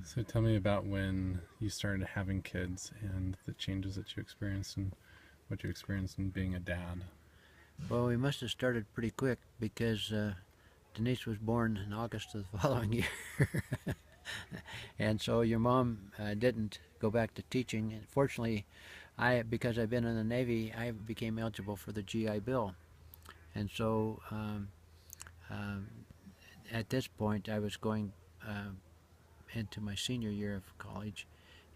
So tell me about when you started having kids and the changes that you experienced and what you experienced in being a dad. Well, we must have started pretty quick because Denise was born in August of the following year. And so your mom didn't go back to teaching. And fortunately, because I've been in the Navy, I became eligible for the GI Bill. And so um, at this point, I was going into my senior year of college.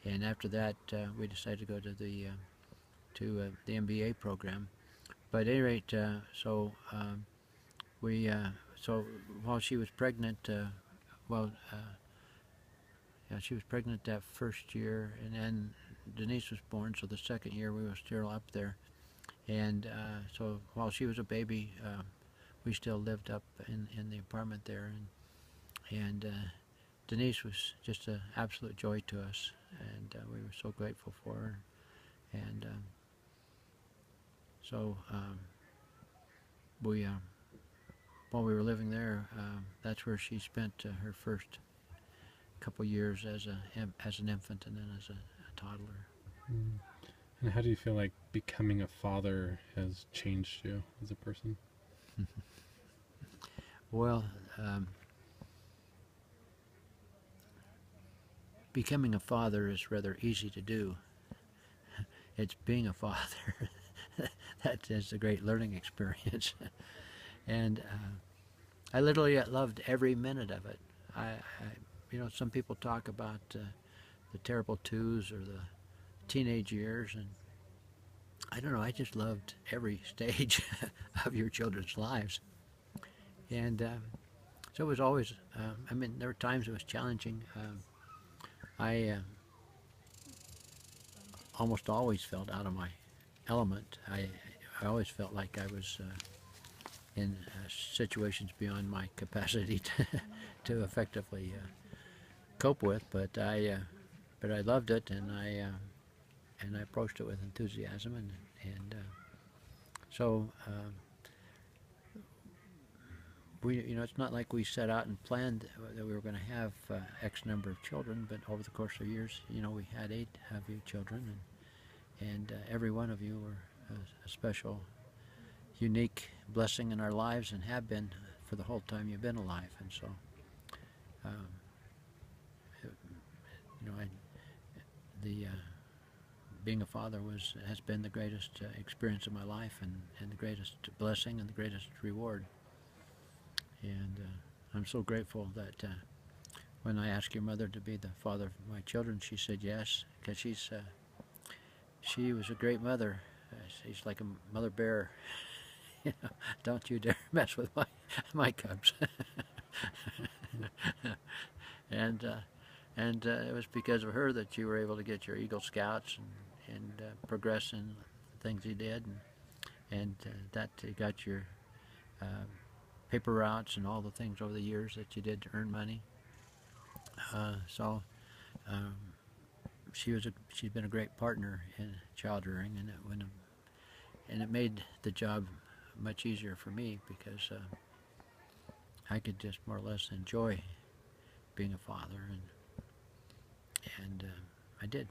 And after that, we decided to go to the MBA program. But at any rate, we so while she was pregnant, well, yeah, she was pregnant that first year, and then Denise was born. So the second year we were still up there, and so while she was a baby, we still lived up in the apartment there, and Denise was just an absolute joy to us, and we were so grateful for her, and so we while we were living there, that's where she spent her first couple years as an infant and then as a toddler. Mm. And how do you feel like becoming a father has changed you as a person? Well, um, becoming a father is rather easy to do. It's being a father that is a great learning experience, and I literally loved every minute of it. Some people talk about the terrible twos or the teenage years, and I don't know. I just loved every stage of your children's lives, and so it was always. I mean, there were times it was challenging. I almost always felt out of my element. I always felt like I was in situations beyond my capacity to effectively cope with, but I loved it, and I approached it with enthusiasm, and so it's not like we set out and planned that we were going to have X number of children, but over the course of years, we had 8 of you children, and every one of you were a special, unique blessing in our lives, and have been for the whole time you've been alive, and so. Um, I, the being a father has been the greatest experience of my life, and the greatest blessing and the greatest reward. And I'm so grateful that when I asked your mother to be the father of my children, she said yes, because she was a great mother. She's like a mother bear. Don't you dare mess with my cubs. and it was because of her that you were able to get your Eagle Scouts and progress in the things you did, and that got your uh, paper routes and all the things over the years that you did to earn money. So um, she's been a great partner in child rearing, and it made the job much easier for me because I could just more or less enjoy being a father, and I did.